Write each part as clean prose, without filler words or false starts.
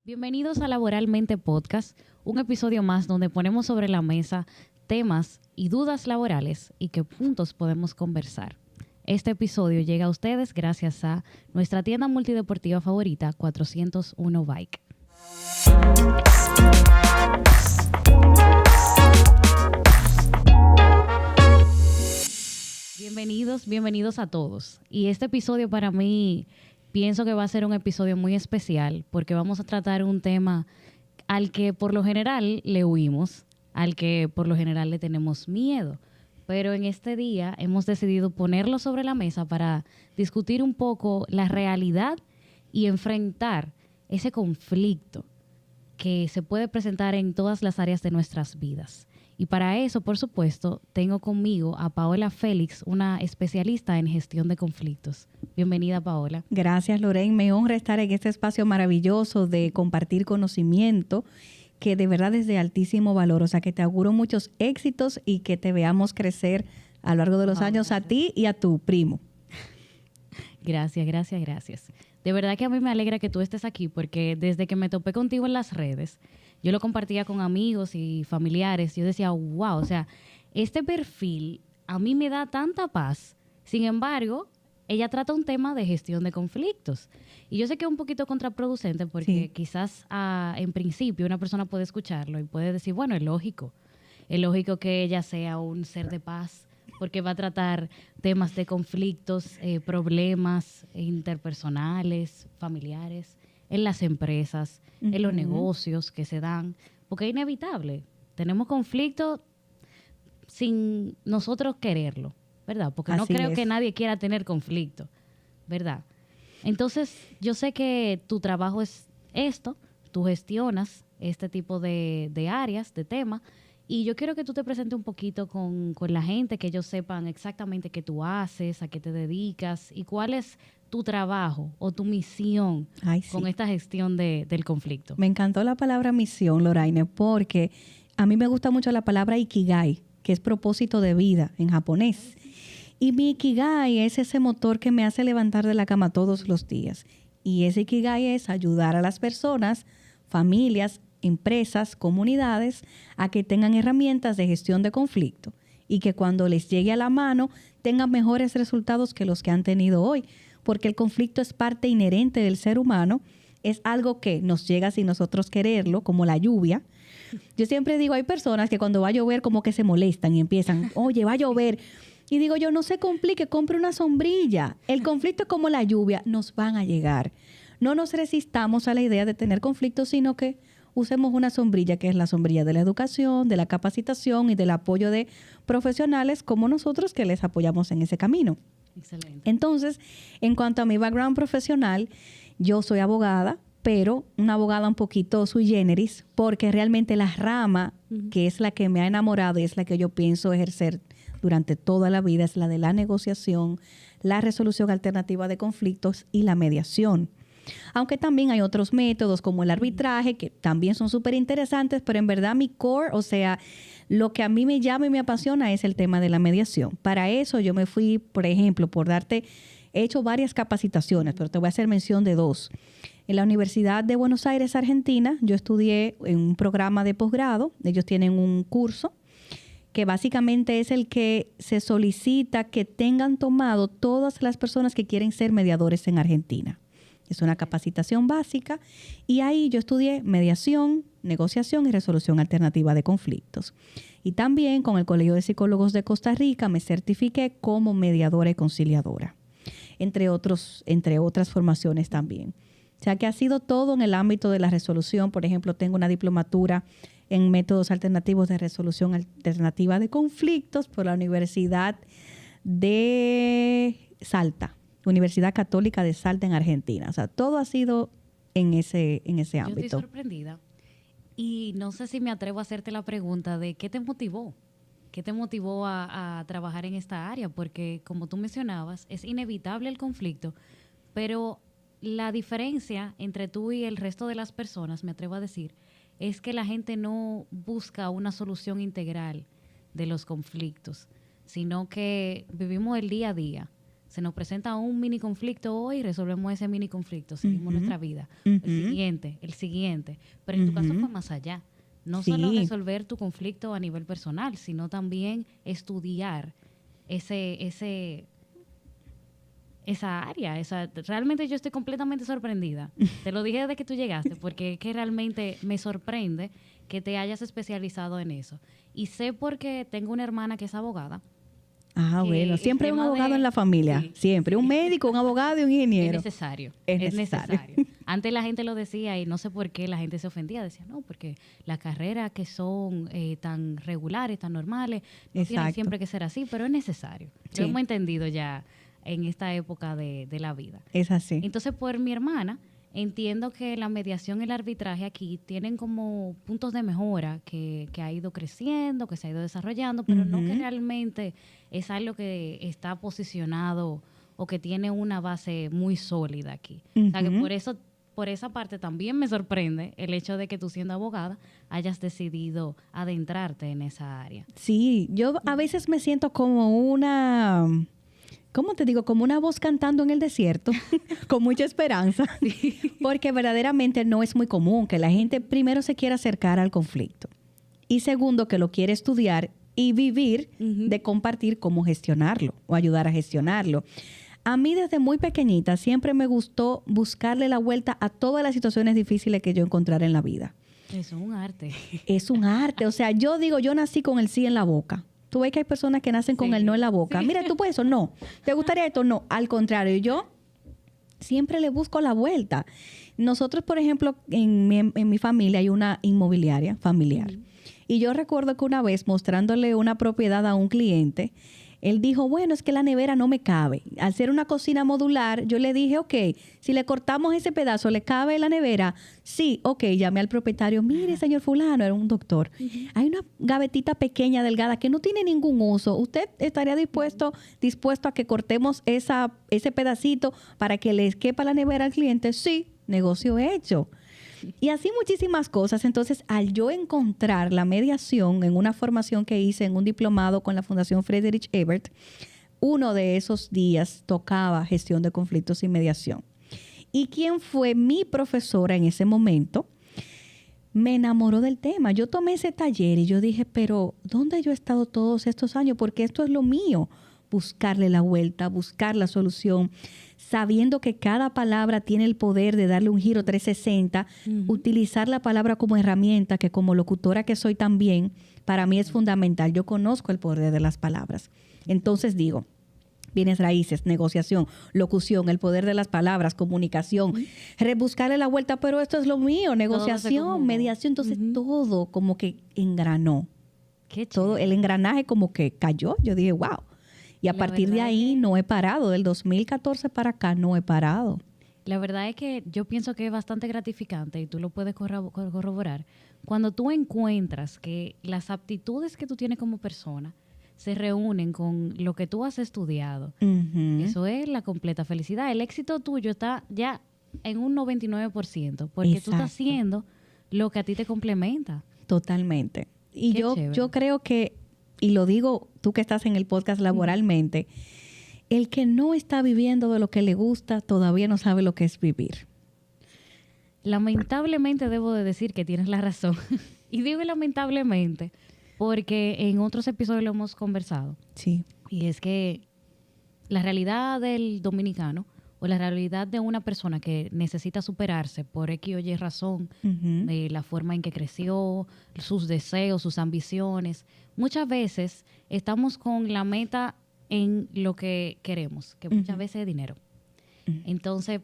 Bienvenidos a Laboralmente Podcast, un episodio más donde ponemos sobre la mesa temas y dudas laborales y que juntos podemos conversar. Este episodio llega a ustedes gracias a nuestra tienda multideportiva favorita, 401 Bike. Bienvenidos a todos. Y este episodio para mí pienso que va a ser un episodio muy especial porque vamos a tratar un tema al que por lo general le huimos, al que por lo general le tenemos miedo. Pero en este día hemos decidido ponerlo sobre la mesa para discutir un poco la realidad y enfrentar ese conflicto que se puede presentar en todas las áreas de nuestras vidas. Y para eso, por supuesto, tengo conmigo a Paola Félix, una especialista en gestión de conflictos. Bienvenida, Paola. Gracias, Lorraine. Me honra estar en este espacio maravilloso de compartir conocimiento que de verdad es de altísimo valor. O sea, que te auguro muchos éxitos y que te veamos crecer a lo largo de los años, gracias. A ti y a tu primo. Gracias. De verdad que a mí me alegra que tú estés aquí porque desde que me topé contigo en las redes, yo lo compartía con amigos y familiares. Yo decía, wow, o sea, este perfil a mí me da tanta paz. Sin embargo, ella trata un tema de gestión de conflictos. Y yo sé que es un poquito contraproducente porque quizás en principio una persona puede escucharlo y puede decir, bueno, es lógico que ella sea un ser de paz porque va a tratar temas de conflictos, problemas interpersonales, familiares, en las empresas, en los negocios que se dan, porque es inevitable. Tenemos conflictos sin nosotros quererlo, ¿verdad? Porque no creo que nadie quiera tener conflicto, ¿verdad? Entonces, yo sé que tu trabajo es esto, tú gestionas este tipo de áreas, de temas, y yo quiero que tú te presentes un poquito con la gente, que ellos sepan exactamente qué tú haces, a qué te dedicas y cuál es tu trabajo o tu misión con esta gestión del conflicto. Me encantó la palabra misión, Lorraine, porque a mí me gusta mucho la palabra ikigai, que es propósito de vida en japonés. Y mi ikigai es ese motor que me hace levantar de la cama todos los días. Y ese ikigai es ayudar a las personas, familias, empresas, comunidades a que tengan herramientas de gestión de conflicto y que cuando les llegue a la mano tengan mejores resultados que los que han tenido hoy. Porque el conflicto es parte inherente del ser humano, es algo que nos llega sin nosotros quererlo, como la lluvia. Yo siempre digo, hay personas que cuando va a llover como que se molestan y empiezan, oye, va a llover. Y digo yo, no se complique, compre una sombrilla. El conflicto es como la lluvia, nos van a llegar. No nos resistamos a la idea de tener conflictos, sino que usemos una sombrilla, que es la sombrilla de la educación, de la capacitación y del apoyo de profesionales como nosotros que les apoyamos en ese camino. Excelente. Entonces, en cuanto a mi background profesional, yo soy abogada, pero una abogada un poquito sui generis, porque realmente la rama que es la que me ha enamorado y es la que yo pienso ejercer durante toda la vida es la de la negociación, la resolución alternativa de conflictos y la mediación. Aunque también hay otros métodos como el arbitraje que también son súper interesantes, pero en verdad mi core, o sea, lo que a mí me llama y me apasiona es el tema de la mediación. Para eso yo me fui, por ejemplo, he hecho varias capacitaciones, pero te voy a hacer mención de dos. En la Universidad de Buenos Aires, Argentina, yo estudié en un programa de posgrado. Ellos tienen un curso que básicamente es el que se solicita que tengan tomado todas las personas que quieren ser mediadores en Argentina. Es una capacitación básica y ahí yo estudié mediación, negociación y resolución alternativa de conflictos. Y también con el Colegio de Psicólogos de Costa Rica me certifiqué como mediadora y conciliadora, entre otras formaciones también. O sea que ha sido todo en el ámbito de la resolución. Por ejemplo, tengo una diplomatura en métodos alternativos de resolución alternativa de conflictos por la Universidad de Salta. Universidad Católica de Salta en Argentina. O sea, todo ha sido en ese ámbito. Yo estoy sorprendida y no sé si me atrevo a hacerte la pregunta de ¿qué te motivó? ¿Qué te motivó a trabajar en esta área? Porque como tú mencionabas, es inevitable el conflicto, pero la diferencia entre tú y el resto de las personas, me atrevo a decir, es que la gente no busca una solución integral de los conflictos, sino que vivimos el día a día. Se nos presenta un mini conflicto hoy, resolvemos ese mini conflicto, seguimos nuestra vida. El siguiente. Pero en tu caso fue más allá. No solo resolver tu conflicto a nivel personal, sino también estudiar esa área. Realmente yo estoy completamente sorprendida. Te lo dije desde que tú llegaste, porque es que realmente me sorprende que te hayas especializado en eso. Y sé porque tengo una hermana que es abogada. Bueno, siempre hay un abogado en la familia, siempre, un médico, un abogado y un ingeniero. Es necesario. Antes la gente lo decía y no sé por qué la gente se ofendía, decía, no, porque las carreras que son tan regulares, tan normales, no tienen siempre que ser así, pero es necesario. Lo hemos entendido ya en esta época de la vida. Es así. Entonces, por mi hermana, entiendo que la mediación y el arbitraje aquí tienen como puntos de mejora que ha ido creciendo, que se ha ido desarrollando, pero no que realmente es algo que está posicionado o que tiene una base muy sólida aquí. O sea, que por esa parte también me sorprende el hecho de que tú, siendo abogada, hayas decidido adentrarte en esa área. Sí, yo a veces me siento como una... ¿Cómo te digo? Como una voz cantando en el desierto, con mucha esperanza, porque verdaderamente no es muy común que la gente primero se quiera acercar al conflicto y segundo que lo quiere estudiar y vivir de compartir cómo gestionarlo o ayudar a gestionarlo. A mí desde muy pequeñita siempre me gustó buscarle la vuelta a todas las situaciones difíciles que yo encontrara en la vida. Eso es un arte. Es un arte. O sea, yo digo, yo nací con el sí en la boca. Tú ves que hay personas que nacen con el no en la boca. Mira, ¿tú puedes eso? No. ¿Te gustaría esto? No. Al contrario, yo siempre le busco la vuelta. Nosotros, por ejemplo, en mi familia hay una inmobiliaria familiar. Y yo recuerdo que una vez, mostrándole una propiedad a un cliente, él dijo, bueno, es que la nevera no me cabe. Al ser una cocina modular, yo le dije, ok, si le cortamos ese pedazo, ¿le cabe la nevera? Sí, ok, llamé al propietario. Mire, señor fulano, era un doctor. Hay una gavetita pequeña, delgada, que no tiene ningún uso. ¿Usted estaría dispuesto a que cortemos ese pedacito para que le quepa la nevera al cliente? Sí, negocio hecho. Y así muchísimas cosas. Entonces, al yo encontrar la mediación en una formación que hice en un diplomado con la Fundación Friedrich Ebert, uno de esos días tocaba gestión de conflictos y mediación. Y quien fue mi profesora en ese momento, me enamoró del tema. Yo tomé ese taller y yo dije, pero ¿dónde yo he estado todos estos años? Porque esto es lo mío. Buscarle la vuelta, buscar la solución, sabiendo que cada palabra tiene el poder de darle un giro 360, utilizar la palabra como herramienta, que como locutora que soy también, para mí es fundamental. Yo conozco el poder de las palabras. Entonces digo, bienes raíces, negociación, locución, el poder de las palabras, comunicación, rebuscarle la vuelta, pero esto es lo mío, negociación, mediación. Entonces todo como que engranó. Todo el engranaje como que cayó. Yo dije, wow. Y a partir de ahí no he parado. Del 2014 para acá no he parado. La verdad es que yo pienso que es bastante gratificante y tú lo puedes corroborar. Cuando tú encuentras que las aptitudes que tú tienes como persona se reúnen con lo que tú has estudiado, eso es la completa felicidad. El éxito tuyo está ya en un 99% porque tú estás haciendo lo que a ti te complementa. Totalmente. Y yo creo que, y lo digo tú que estás en el podcast laboralmente, el que no está viviendo de lo que le gusta todavía no sabe lo que es vivir. Lamentablemente debo de decir que tienes la razón. Y digo lamentablemente porque en otros episodios lo hemos conversado. Sí. Y es que la realidad del dominicano o la realidad de una persona que necesita superarse por X o Y razón, de la forma en que creció, sus deseos, sus ambiciones, muchas veces estamos con la meta en lo que queremos, que muchas veces es dinero. Entonces,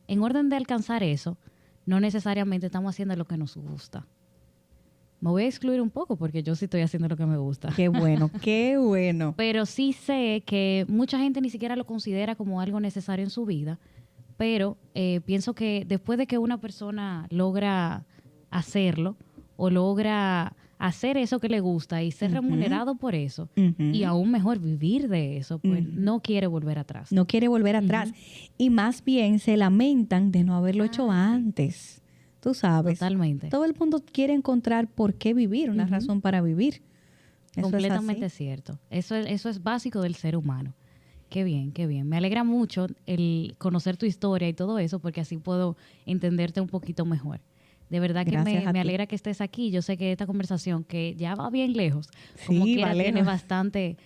en orden de alcanzar eso, no necesariamente estamos haciendo lo que nos gusta. Me voy a excluir un poco porque yo sí estoy haciendo lo que me gusta. Qué bueno, qué bueno. Pero sí sé que mucha gente ni siquiera lo considera como algo necesario en su vida, pero pienso que después de que una persona logra hacerlo o logra hacer eso que le gusta y ser remunerado por eso y aún mejor vivir de eso, pues no quiere volver atrás. No quiere volver atrás. Y más bien se lamentan de no haberlo hecho antes. Tú sabes. Totalmente. Todo el mundo quiere encontrar por qué vivir, una razón para vivir. Completamente cierto. Eso es básico del ser humano. Qué bien, qué bien. Me alegra mucho el conocer tu historia y todo eso, porque así puedo entenderte un poquito mejor. De verdad que Gracias a me ti. alegra que estés aquí. Yo sé que esta conversación, que ya va bien lejos, como Sí, quiera, va tiene lejos. bastante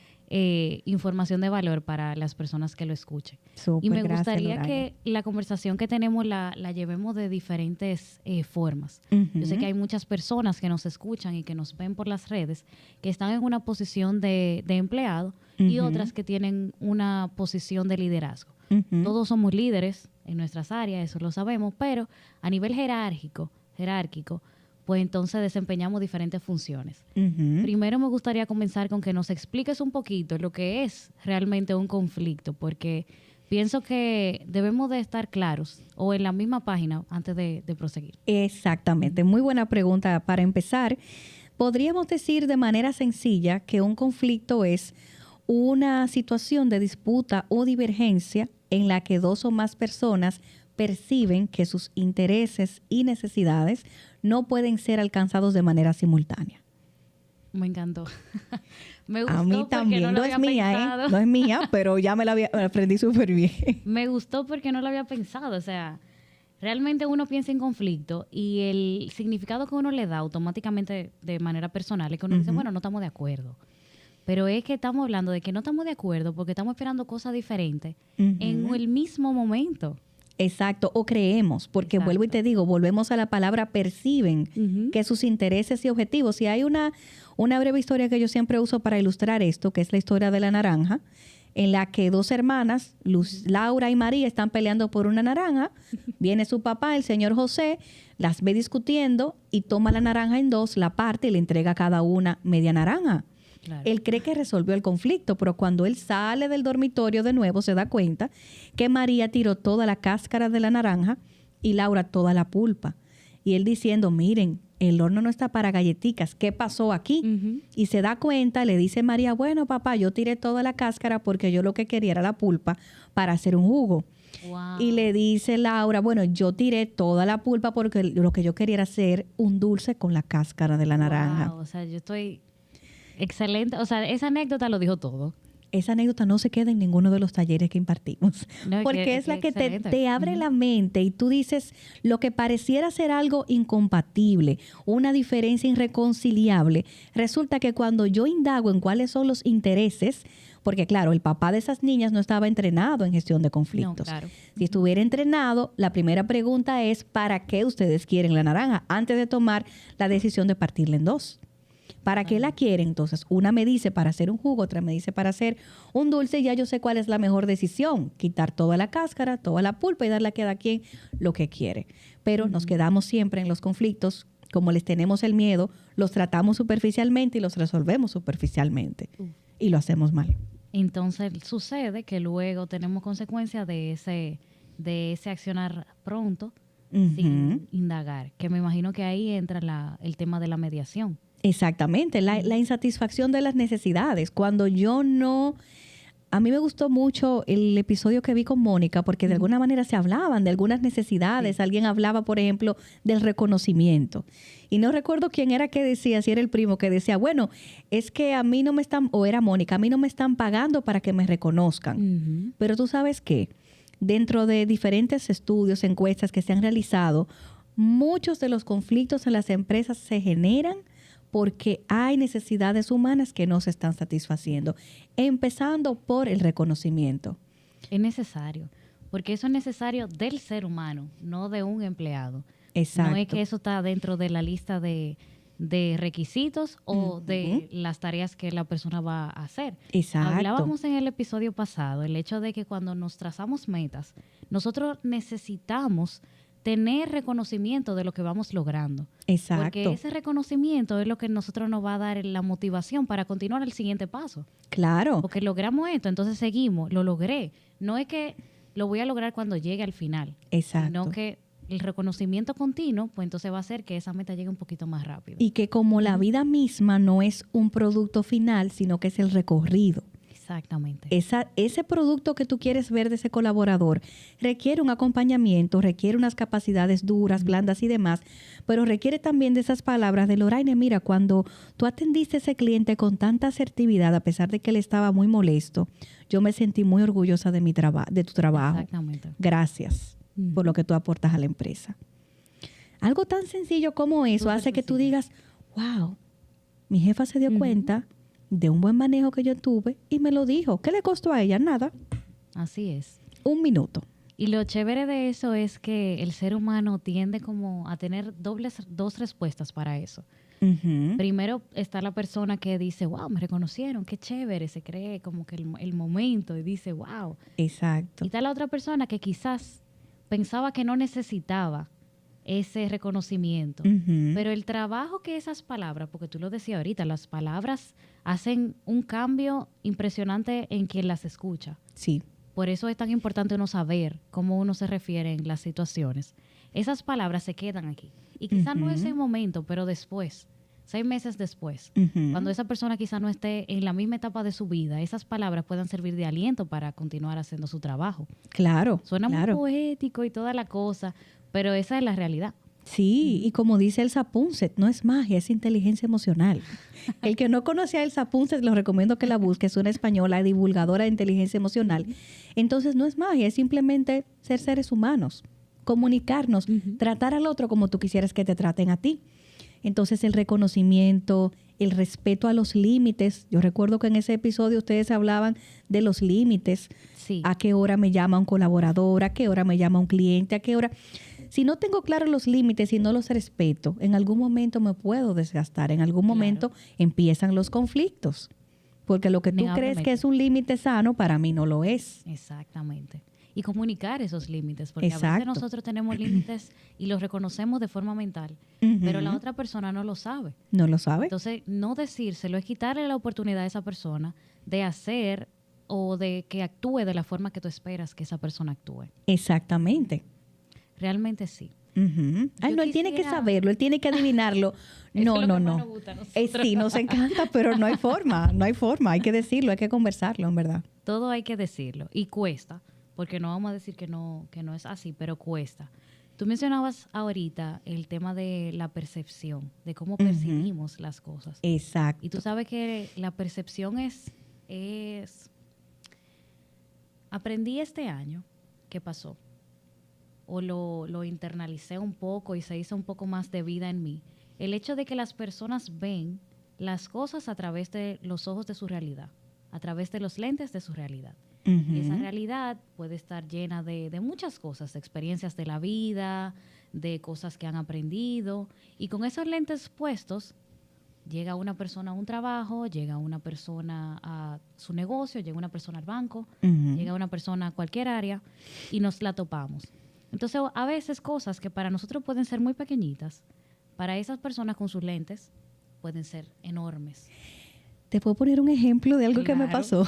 información de valor para las personas que lo escuchen. Y Súper, me gracias, gustaría Loraya. que la conversación que tenemos la llevemos de diferentes formas. Yo sé Ujú, que hay muchas personas que nos escuchan y que nos ven por las redes que están en una posición de empleado y ujú, otras que tienen una posición de liderazgo. ujú, Todos somos líderes en nuestras áreas, eso lo sabemos, pero a nivel jerárquico, pues entonces desempeñamos diferentes funciones. ujú. Primero me gustaría comenzar con que nos expliques un poquito lo que es realmente un conflicto, porque pienso que debemos de estar claros o en la misma página antes de proseguir. Exactamente, muy buena pregunta. Para empezar, podríamos decir de manera sencilla que un conflicto es una situación de disputa o divergencia en la que dos o más personas perciben que sus intereses y necesidades no pueden ser alcanzados de manera simultánea. Me encantó. Me A mí gustó porque no también, lo no es había mía, pensado. No es mía, pero ya me la aprendí súper bien. Me gustó porque no lo había pensado. O sea, realmente uno piensa en conflicto y el significado que uno le da automáticamente de manera personal es que uno dice, Ujú, bueno, no estamos de acuerdo. Pero es que estamos hablando de que no estamos de acuerdo porque estamos esperando cosas diferentes en ujú. el mismo momento. Exacto, o creemos, porque vuelvo y Exacto. te digo, volvemos a la palabra perciben Ujú. que sus intereses y objetivos. Y hay una breve historia que yo siempre uso para ilustrar esto, que es la historia de la naranja, en la que dos hermanas, Laura y María, están peleando por una naranja. Viene su papá, el señor José, las ve discutiendo y toma la naranja en dos, la parte y le entrega a cada una media naranja. Claro. Él cree que resolvió el conflicto, pero cuando él sale del dormitorio de nuevo se da cuenta que María tiró toda la cáscara de la naranja y Laura toda la pulpa. Y él diciendo, miren, el horno no está para galletitas, ¿qué pasó aquí? Ujú. Y se da cuenta, le dice María, bueno papá, yo tiré toda la cáscara porque yo lo que quería era la pulpa para hacer un jugo. Wow. Y le dice Laura, bueno, yo tiré toda la pulpa porque lo que yo quería era hacer un dulce con la cáscara de la naranja. Wow. O sea, yo estoy excelente. O sea, esa anécdota lo dijo todo. Esa anécdota no se queda en ninguno de los talleres que impartimos, No, porque es la que excelente. te abre Ujú. la mente y tú dices lo que pareciera ser algo incompatible, una diferencia irreconciliable. Resulta que cuando yo indago en cuáles son los intereses, porque claro, el papá de esas niñas no estaba entrenado en gestión de No, conflictos. claro. Si estuviera entrenado, la primera pregunta es, ¿para qué ustedes quieren la naranja? Antes de tomar la decisión de partirla en dos. ¿Para qué la quieren? Entonces, una me dice para hacer un jugo, otra me dice para hacer un dulce y ya yo sé cuál es la mejor decisión. Quitar toda la cáscara, toda la pulpa y darle a cada quien lo que quiere. Pero nos quedamos siempre en los conflictos, como les tenemos el miedo, los tratamos superficialmente y los resolvemos superficialmente. Y lo hacemos mal. Entonces sucede que luego tenemos consecuencias de ese accionar pronto sin indagar, que me imagino que ahí entra el tema de la mediación. Exactamente, la insatisfacción de las necesidades. Cuando yo no... A mí me gustó mucho el episodio que vi con Mónica porque de alguna manera se hablaban de algunas necesidades. Sí. Alguien hablaba, por ejemplo, del reconocimiento. Y no recuerdo quién era que decía, si era el primo que decía, bueno, es que a mí no me están, o era Mónica, a mí no me están pagando para que me reconozcan. Ujú. Pero tú sabes qué, dentro de diferentes estudios, encuestas que se han realizado, muchos de los conflictos en las empresas se generan porque hay necesidades humanas que no se están satisfaciendo, empezando por el reconocimiento. Es necesario, porque eso es necesario del ser humano, no de un empleado. Exacto. No es que eso está dentro de la lista de requisitos o de las tareas que la persona va a hacer. Exacto. Hablábamos en el episodio pasado el hecho de que cuando nos trazamos metas, nosotros necesitamos tener reconocimiento de lo que vamos logrando. Exacto. Porque ese reconocimiento es lo que nosotros nos va a dar la motivación para continuar el siguiente paso. Claro. Porque logramos esto, entonces seguimos, lo logré. No es que lo voy a lograr cuando llegue al final, Exacto. sino que el reconocimiento continuo, pues entonces va a hacer que esa meta llegue un poquito más rápido. Y que como la vida misma no es un producto final, sino que es el recorrido. Exactamente. Ese producto que tú quieres ver de ese colaborador requiere un acompañamiento, requiere unas capacidades duras, blandas y demás, pero requiere también de esas palabras de Lorraine. Mira, cuando tú atendiste a ese cliente con tanta asertividad, a pesar de que él estaba muy molesto, yo me sentí muy orgullosa de de tu trabajo. Exactamente. Gracias por lo que tú aportas a la empresa. Algo tan sencillo como eso hace que tú digas, wow, mi jefa se dio cuenta de un buen manejo que yo tuve y me lo dijo. ¿Qué le costó a ella? Nada. Así es. 1 minuto. Y lo chévere de eso es que el ser humano tiende como a tener dos respuestas para eso. Primero está la persona que dice, wow, me reconocieron, qué chévere, se cree como que el momento y dice, wow. Exacto. Y está la otra persona que quizás pensaba que no necesitaba ese reconocimiento. Pero el trabajo que esas palabras, porque tú lo decías ahorita, las palabras hacen un cambio impresionante en quien las escucha. Sí. Por eso es tan importante uno saber cómo uno se refiere en las situaciones. Esas palabras se quedan aquí. Y quizás no es el momento, pero después, 6 meses después, cuando esa persona quizás no esté en la misma etapa de su vida, esas palabras puedan servir de aliento para continuar haciendo su trabajo. Claro. Suena muy poético y toda la cosa, pero esa es la realidad. Sí, y como dice Elsa Punset, no es magia, es inteligencia emocional. El que no conoce a Elsa Punset, lo recomiendo que la busque, es una española divulgadora de inteligencia emocional. Entonces no es magia, es simplemente ser seres humanos, comunicarnos, tratar al otro como tú quisieras que te traten a ti. Entonces el reconocimiento, el respeto a los límites. Yo recuerdo que en ese episodio ustedes hablaban de los límites. Sí. A qué hora me llama un colaborador, a qué hora me llama un cliente, a qué hora... Si no tengo claros los límites y no los respeto, en algún momento me puedo desgastar, en algún momento empiezan los conflictos. Porque lo que tú crees que es un límite sano, para mí no lo es. Exactamente. Y comunicar esos límites, porque a veces nosotros tenemos límites y los reconocemos de forma mental, pero la otra persona no lo sabe. No lo sabe. Entonces, no decírselo es quitarle la oportunidad a esa persona de hacer o de que actúe de la forma que tú esperas que esa persona actúe. Exactamente. Realmente sí. Ay, no, él tiene que saberlo, él tiene que adivinarlo. No. Sí, nos encanta, pero no hay forma, hay que decirlo, hay que conversarlo, en verdad. Todo hay que decirlo y cuesta, porque no vamos a decir que no es así, pero cuesta. Tú mencionabas ahorita el tema de la percepción, de cómo percibimos las cosas. Exacto. Y tú sabes que la percepción es... Aprendí este año que pasó, o lo internalicé un poco y se hizo un poco más de vida en mí. El hecho de que las personas ven las cosas a través de los ojos de su realidad, a través de los lentes de su realidad. Y esa realidad puede estar llena de muchas cosas, de experiencias de la vida, de cosas que han aprendido. Y con esos lentes puestos, llega una persona a un trabajo, llega una persona a su negocio, llega una persona al banco, llega una persona a cualquier área y nos la topamos. Entonces, a veces cosas que para nosotros pueden ser muy pequeñitas, para esas personas con sus lentes pueden ser enormes. ¿Te puedo poner un ejemplo de algo que me pasó?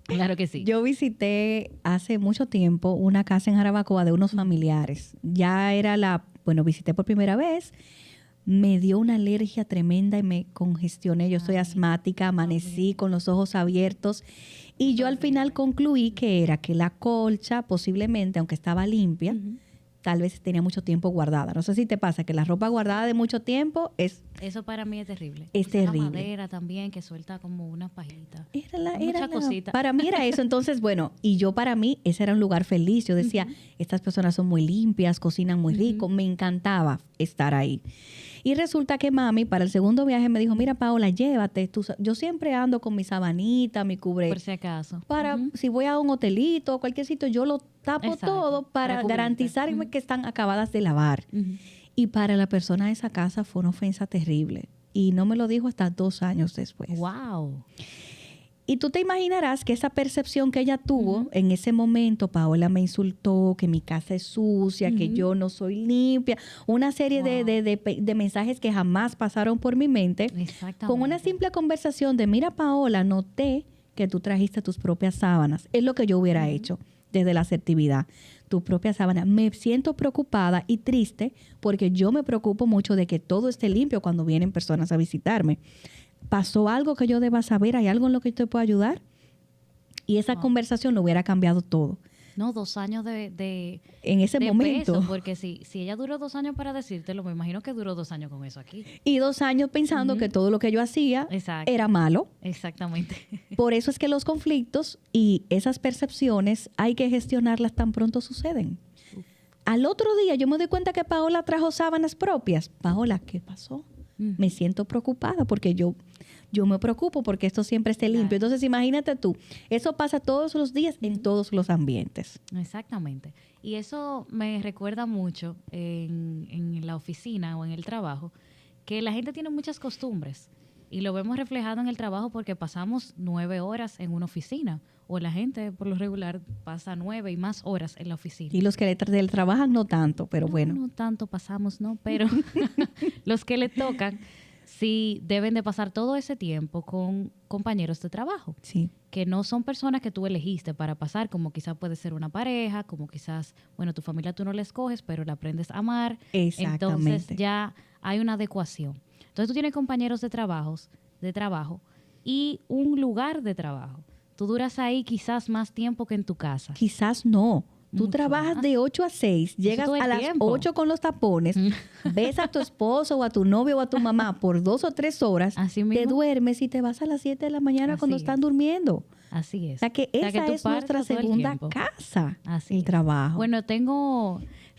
Claro que sí. Yo visité hace mucho tiempo una casa en Jarabacoa de unos familiares. Ya era visité por primera vez. Me dio una alergia tremenda y me congestioné. Yo soy asmática, amanecí con los ojos abiertos. Y yo al final concluí que era que la colcha, posiblemente, aunque estaba limpia, tal vez tenía mucho tiempo guardada. No sé si te pasa que la ropa guardada de mucho tiempo es... Eso para mí es terrible. Es terrible. La madera también, que suelta como una pajita. Mucha cosita. Para mí era eso. Entonces, para mí, ese era un lugar feliz. Yo decía, estas personas son muy limpias, cocinan muy rico. Me encantaba estar ahí. Y resulta que mami, para el segundo viaje, me dijo, mira, Paola, llévate. Yo siempre ando con mi sabanita, mi cubre. Por si acaso. Para, si voy a un hotelito o cualquier sitio, yo lo tapo todo para garantizarme que están acabadas de lavar. Y para la persona de esa casa fue una ofensa terrible. Y no me lo dijo hasta 2 años después. ¡Wow! Y tú te imaginarás que esa percepción que ella tuvo en ese momento, Paola me insultó, que mi casa es sucia, que yo no soy limpia, una serie de mensajes que jamás pasaron por mi mente. Exactamente. Con una simple conversación de, mira, Paola, noté que tú trajiste tus propias sábanas. Es lo que yo hubiera hecho desde la asertividad. Tu propia sábana. Me siento preocupada y triste porque yo me preocupo mucho de que todo esté limpio cuando vienen personas a visitarme. ¿Pasó algo que yo deba saber? ¿Hay algo en lo que yo te pueda ayudar? Y esa conversación lo hubiera cambiado todo. No, 2 años en ese momento. Peso, porque si ella duró 2 años para decírtelo, me imagino que duró 2 años con eso aquí. Y 2 años pensando que todo lo que yo hacía era malo. Exactamente. Por eso es que los conflictos y esas percepciones hay que gestionarlas tan pronto suceden. Al otro día yo me doy cuenta que Paola trajo sábanas propias. Paola, ¿qué pasó? Me siento preocupada porque yo me preocupo porque esto siempre esté limpio. Claro. Entonces, imagínate tú, eso pasa todos los días en todos los ambientes. Exactamente. Y eso me recuerda mucho en la oficina o en el trabajo, que la gente tiene muchas costumbres y lo vemos reflejado en el trabajo porque pasamos 9 horas en una oficina o la gente por lo regular pasa 9 y más horas en la oficina. Y los que le trabajan no tanto, pero bueno. No tanto pasamos, ¿no? Pero los que le tocan sí deben de pasar todo ese tiempo con compañeros de trabajo. Sí. Que no son personas que tú elegiste para pasar, como quizás puede ser una pareja, como quizás, bueno, tu familia tú no la escoges, pero la aprendes a amar. Exactamente. Entonces ya hay una adecuación. Entonces tú tienes compañeros de trabajo y un lugar de trabajo. Tú duras ahí quizás más tiempo que en tu casa. Quizás no. Tú trabajas de 8 a 6, llegas a las 8 con los tapones, ves a tu esposo o a tu novio o a tu mamá por 2 o 3 horas, te duermes y te vas a las 7 de la mañana cuando están durmiendo. Así es. O sea que esa es nuestra segunda casa, el trabajo. Bueno,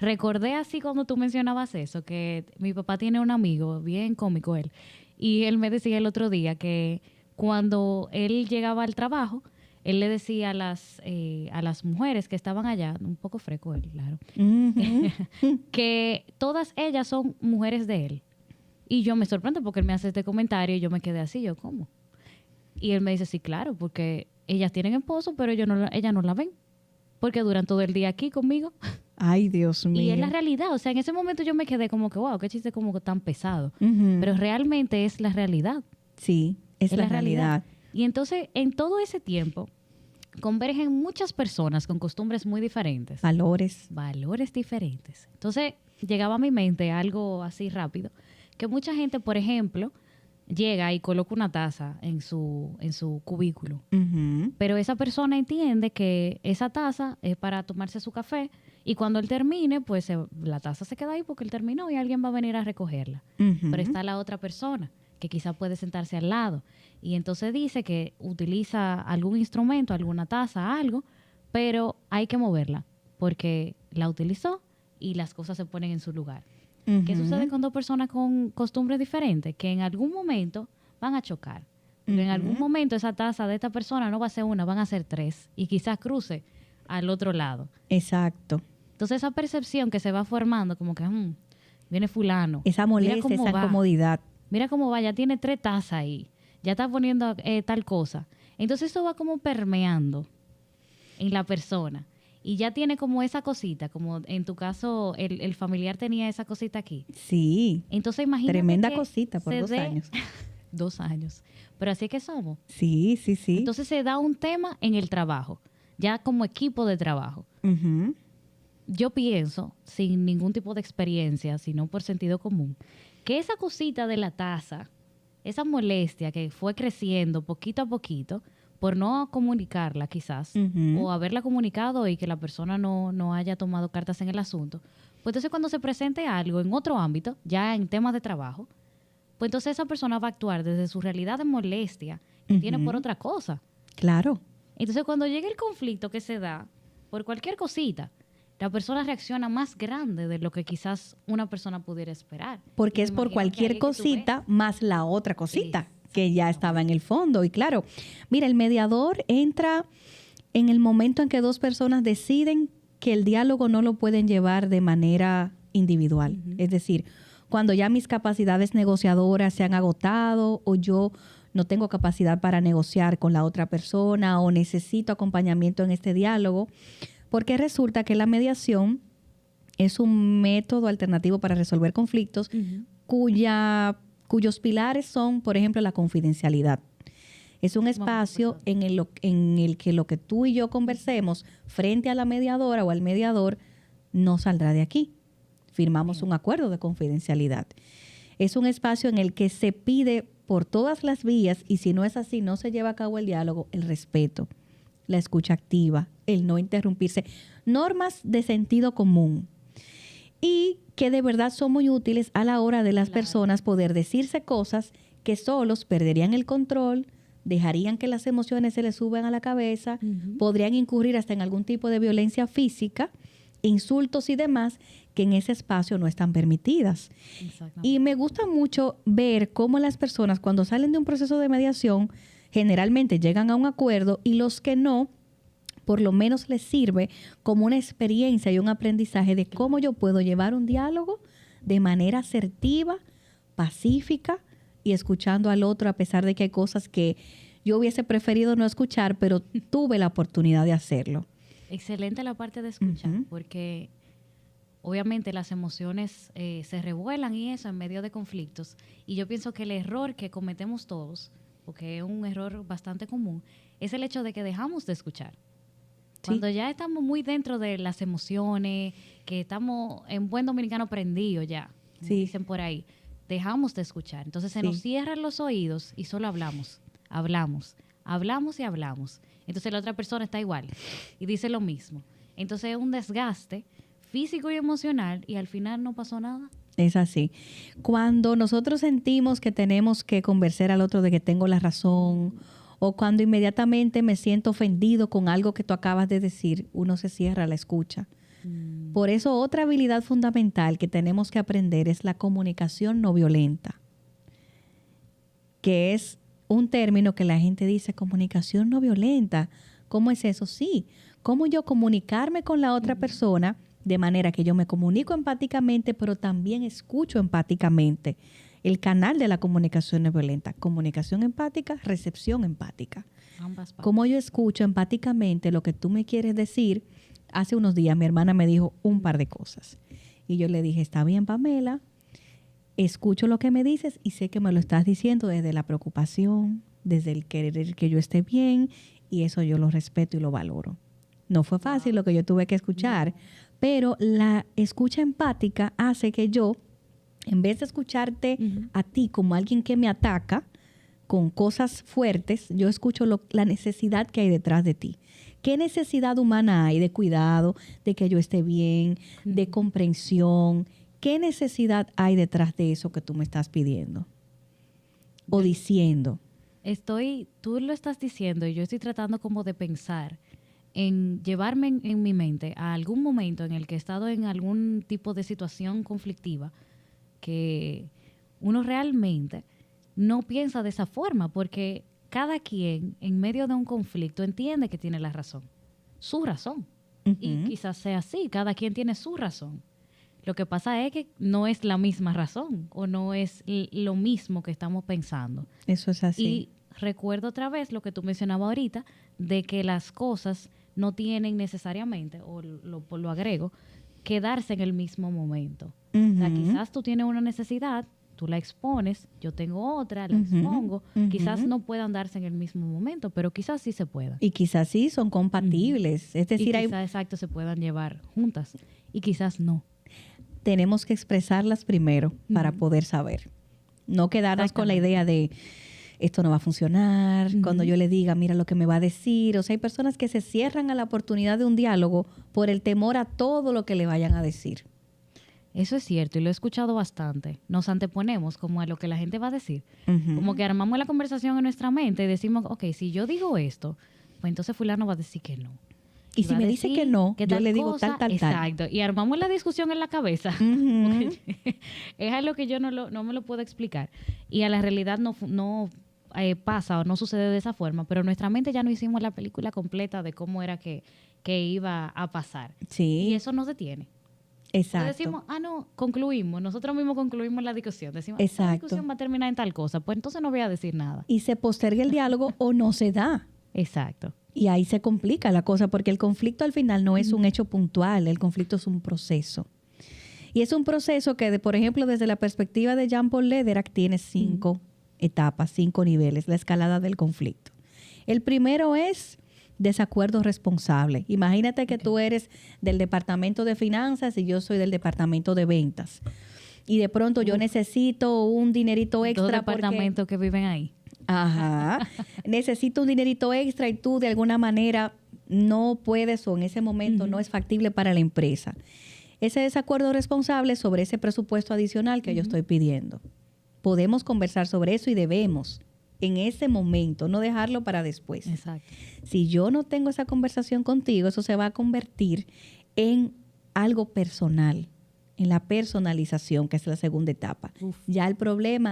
recordé así cuando tú mencionabas eso, que mi papá tiene un amigo, bien cómico él, y él me decía el otro día que cuando él llegaba al trabajo, él le decía a las mujeres que estaban allá, un poco freco él, claro, que todas ellas son mujeres de él. Y yo me sorprendo porque él me hace este comentario y yo me quedé así, yo, ¿cómo? Y él me dice, sí, claro, porque ellas tienen esposo, pero ellas no la ven, porque duran todo el día aquí conmigo. Ay, Dios mío. Y es la realidad, o sea, en ese momento yo me quedé como que, wow, qué chiste como tan pesado. Pero realmente es la realidad. Sí, es la realidad. Y entonces, en todo ese tiempo, convergen muchas personas con costumbres muy diferentes. Valores diferentes. Entonces, llegaba a mi mente algo así rápido, que mucha gente, por ejemplo, llega y coloca una taza en su cubículo. Pero esa persona entiende que esa taza es para tomarse su café y cuando él termine, pues la taza se queda ahí porque él terminó y alguien va a venir a recogerla. Pero está la otra persona que quizá puede sentarse al lado. Y entonces dice que utiliza algún instrumento, alguna taza, algo, pero hay que moverla porque la utilizó y las cosas se ponen en su lugar. ¿Qué sucede con 2 personas con costumbres diferentes? Que en algún momento van a chocar. Pero en algún momento esa taza de esta persona no va a ser una, van a ser 3 y quizás cruce al otro lado. Exacto. Entonces esa percepción que se va formando como que viene fulano. Esa molestia, esa incomodidad. Mira cómo va, ya tiene 3 tazas ahí. Ya está poniendo tal cosa. Entonces eso va como permeando en la persona. Y ya tiene como esa cosita, como en tu caso el familiar tenía esa cosita aquí. Sí. Entonces imagínate tremenda cosita por 2 años. 2 años. Pero así es que somos. Sí, sí, sí. Entonces se da un tema en el trabajo, ya como equipo de trabajo. Yo pienso, sin ningún tipo de experiencia, sino por sentido común, que esa cosita de la taza, esa molestia que fue creciendo poquito a poquito, por no comunicarla quizás, o haberla comunicado y que la persona no haya tomado cartas en el asunto, pues entonces cuando se presente algo en otro ámbito, ya en temas de trabajo, pues entonces esa persona va a actuar desde su realidad de molestia que tiene por otra cosa. Claro. Entonces cuando llegue el conflicto que se da por cualquier cosita, la persona reacciona más grande de lo que quizás una persona pudiera esperar. Porque es por cualquier cosita más la otra cosita que ya estaba en el fondo. Y claro, mira, el mediador entra en el momento en que 2 personas deciden que el diálogo no lo pueden llevar de manera individual. Es decir, cuando ya mis capacidades negociadoras se han agotado o yo no tengo capacidad para negociar con la otra persona o necesito acompañamiento en este diálogo, porque resulta que la mediación es un método alternativo para resolver conflictos cuyos pilares son, por ejemplo, la confidencialidad. Es un espacio en el que lo que tú y yo conversemos frente a la mediadora o al mediador no saldrá de aquí. Firmamos un acuerdo de confidencialidad. Es un espacio en el que se pide por todas las vías, y si no es así, no se lleva a cabo el diálogo, el respeto. la escucha activa, el no interrumpirse, normas de sentido común y que de verdad son muy útiles a la hora de las personas poder decirse cosas que solos perderían el control, dejarían que las emociones se les suban a la cabeza, podrían incurrir hasta en algún tipo de violencia física, insultos y demás, que en ese espacio no están permitidas. Y me gusta mucho ver cómo las personas cuando salen de un proceso de mediación generalmente llegan a un acuerdo y los que no, por lo menos les sirve como una experiencia y un aprendizaje de cómo yo puedo llevar un diálogo de manera asertiva, pacífica y escuchando al otro a pesar de que hay cosas que yo hubiese preferido no escuchar, pero tuve la oportunidad de hacerlo. Excelente la parte de escuchar, porque obviamente las emociones se revuelan y eso en medio de conflictos. Y yo pienso que el error que cometemos todos, porque es un error bastante común, es el hecho de que dejamos de escuchar. Sí. Cuando ya estamos muy dentro de las emociones, que estamos en buen dominicano prendidos ya, como dicen por ahí, dejamos de escuchar. Entonces se nos cierran los oídos y solo hablamos. Entonces la otra persona está igual y dice lo mismo. Entonces es un desgaste físico y emocional y al final no pasó nada. Es así. Cuando nosotros sentimos que tenemos que convencer al otro de que tengo la razón o cuando inmediatamente me siento ofendido con algo que tú acabas de decir, uno se cierra a la escucha. Por eso otra habilidad fundamental que tenemos que aprender es la comunicación no violenta, que es un término que la gente dice, comunicación no violenta. ¿Cómo es eso? Sí. ¿Cómo yo comunicarme con la otra persona de manera que yo me comunico empáticamente, pero también escucho empáticamente? El canal de la comunicación no violenta. Comunicación empática, recepción empática. Ambas partes. ¿Cómo yo escucho empáticamente lo que tú me quieres decir? Hace unos días mi hermana me dijo un par de cosas. Y yo le dije, está bien, Pamela, escucho lo que me dices y sé que me lo estás diciendo desde la preocupación, desde el querer que yo esté bien, y eso yo lo respeto y lo valoro. No fue fácil lo que yo tuve que escuchar, pero la escucha empática hace que yo, en vez de escucharte a ti como alguien que me ataca con cosas fuertes, yo escucho la necesidad que hay detrás de ti. ¿Qué necesidad humana hay de cuidado, de que yo esté bien, de comprensión? ¿Qué necesidad hay detrás de eso que tú me estás pidiendo o diciendo? Tú lo estás diciendo y yo estoy tratando como de pensar en llevarme en mi mente a algún momento en el que he estado en algún tipo de situación conflictiva que uno realmente no piensa de esa forma, porque cada quien en medio de un conflicto entiende que tiene la razón, su razón. Y quizás sea así, cada quien tiene su razón. Lo que pasa es que no es la misma razón o no es lo mismo que estamos pensando. Eso es así. Y recuerdo otra vez lo que tú mencionabas ahorita, de que las cosas no tienen necesariamente, o lo agrego, que darse en el mismo momento. O sea, quizás tú tienes una necesidad, tú la expones, yo tengo otra, la expongo. Quizás no puedan darse en el mismo momento, pero quizás sí se puedan. Y quizás sí son compatibles. Es decir, y quizás, exacto, se puedan llevar juntas y quizás no. Tenemos que expresarlas primero para poder saber. No quedarnos con la idea de esto no va a funcionar, cuando yo le diga, mira lo que me va a decir. O sea, hay personas que se cierran a la oportunidad de un diálogo por el temor a todo lo que le vayan a decir. Eso es cierto y lo he escuchado bastante. Nos anteponemos como a lo que la gente va a decir. Como que armamos la conversación en nuestra mente y decimos, ok, si yo digo esto, pues entonces fulano va a decir que no. Y si me dice que no, yo le digo tal. Exacto. Y armamos la discusión en la cabeza. Es algo que yo no me lo puedo explicar. Y a la realidad no pasa o no sucede de esa forma. Pero nuestra mente ya no hicimos la película completa de cómo era que iba a pasar. Sí. Y eso nos detiene. Exacto. Entonces decimos, concluimos. Nosotros mismos concluimos la discusión. Decimos, exacto, la discusión va a terminar en tal cosa. Pues entonces no voy a decir nada. Y se posterga el diálogo o no se da. Exacto. Y ahí se complica la cosa porque el conflicto al final no es un hecho puntual, el conflicto es un proceso. Y es un proceso que, por ejemplo, desde la perspectiva de Jean-Paul Lederach tiene 5 etapas, 5 niveles, la escalada del conflicto. El primero es desacuerdo responsable. Imagínate que tú eres del departamento de finanzas y yo soy del departamento de ventas. Y de pronto yo necesito un dinerito extra. Dos departamentos que viven ahí. Ajá. Necesito un dinerito extra y tú de alguna manera no puedes o en ese momento no es factible para la empresa. Ese desacuerdo responsable sobre ese presupuesto adicional que yo estoy pidiendo. Podemos conversar sobre eso y debemos en ese momento, no dejarlo para después. Exacto. Si yo no tengo esa conversación contigo, eso se va a convertir en algo personal, en la personalización, que es la segunda etapa. Uf. Ya el problema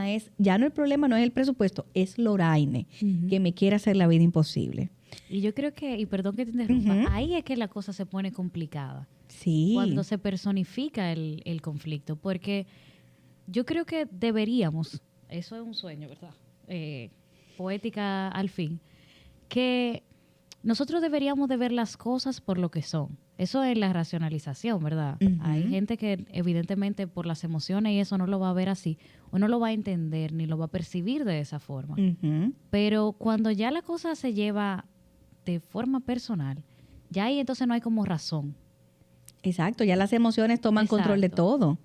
no es el presupuesto, es Loraine, que me quiere hacer la vida imposible. Y yo creo que, y perdón que te interrumpa, ahí es que la cosa se pone complicada. Sí. Cuando se personifica el conflicto, porque yo creo que deberíamos, eso es un sueño, ¿verdad? Poética al fin, que nosotros deberíamos de ver las cosas por lo que son. Eso es la racionalización, ¿verdad? Hay gente que evidentemente por las emociones y eso no lo va a ver así, o no lo va a entender, ni lo va a percibir de esa forma. Pero cuando ya la cosa se lleva de forma personal, ya ahí entonces no hay como razón. Exacto, ya las emociones toman control de todo.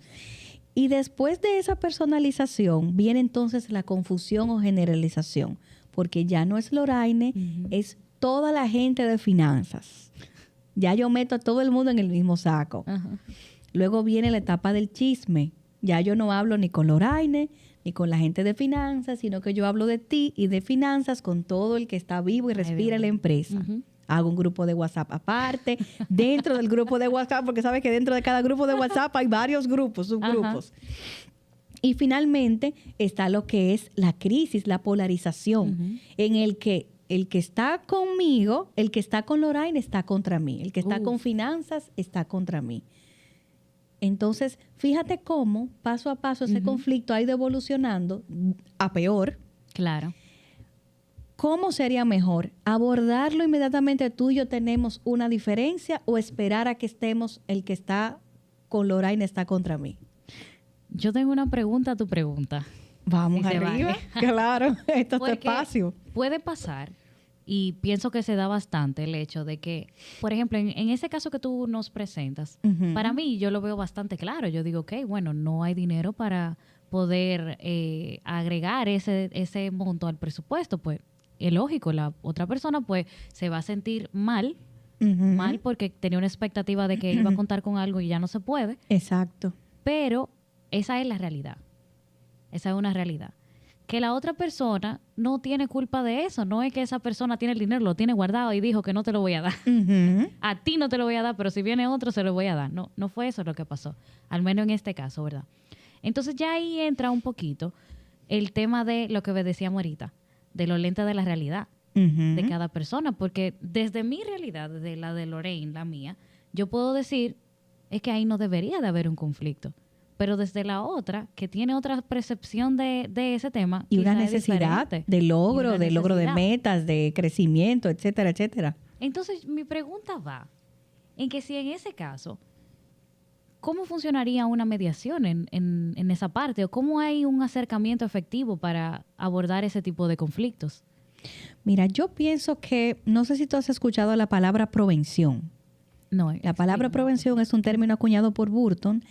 Y después de esa personalización viene entonces la confusión o generalización, porque ya no es Loraine, es toda la gente de finanzas. Ya yo meto a todo el mundo en el mismo saco. Luego viene la etapa del chisme. Ya yo no hablo ni con Loraine, ni con la gente de finanzas, sino que yo hablo de ti y de finanzas con todo el que está vivo y respira en la empresa. Hago un grupo de WhatsApp aparte, dentro del grupo de WhatsApp, porque sabes que dentro de cada grupo de WhatsApp hay varios grupos, subgrupos. Y finalmente está lo que es la crisis, la polarización, en el que está conmigo, el que está con Loraine está contra mí, el que está con finanzas está contra mí. Entonces, fíjate cómo paso a paso ese conflicto ha ido evolucionando a peor. Claro. ¿Cómo sería mejor? ¿Abordarlo inmediatamente tú y yo tenemos una diferencia o esperar a que estemos el que está con Loraine está contra mí? Yo tengo una pregunta a tu pregunta. Vamos Si arriba. Claro, esto es tu espacio. Puede pasar, y pienso que se da bastante el hecho de que, por ejemplo, en ese caso que tú nos presentas, para mí yo lo veo bastante claro. Yo digo, ok, bueno, no hay dinero para poder agregar ese monto al presupuesto, pues es lógico, la otra persona pues se va a sentir mal porque tenía una expectativa de que iba a contar con algo y ya no se puede. Exacto. Pero esa es la realidad. Esa es una realidad. Que la otra persona no tiene culpa de eso. No es que esa persona tiene el dinero, lo tiene guardado y dijo que no te lo voy a dar. A ti no te lo voy a dar, pero si viene otro se lo voy a dar. No fue eso lo que pasó. Al menos en este caso, ¿verdad? Entonces ya ahí entra un poquito el tema de lo que decíamos ahorita, de lo lenta de la realidad de cada persona. Porque desde mi realidad, desde la de Lorraine, la mía, yo puedo decir, es que ahí no debería de haber un conflicto. Pero desde la otra, que tiene otra percepción de ese tema. Y una necesidad de logro, de metas, de crecimiento, etcétera, etcétera. Entonces, mi pregunta va en que si en ese caso, ¿cómo funcionaría una mediación en esa parte? ¿O cómo hay un acercamiento efectivo para abordar ese tipo de conflictos? Mira, yo pienso que, no sé si tú has escuchado la palabra prevención. No. La palabra prevención es un término acuñado por Burton,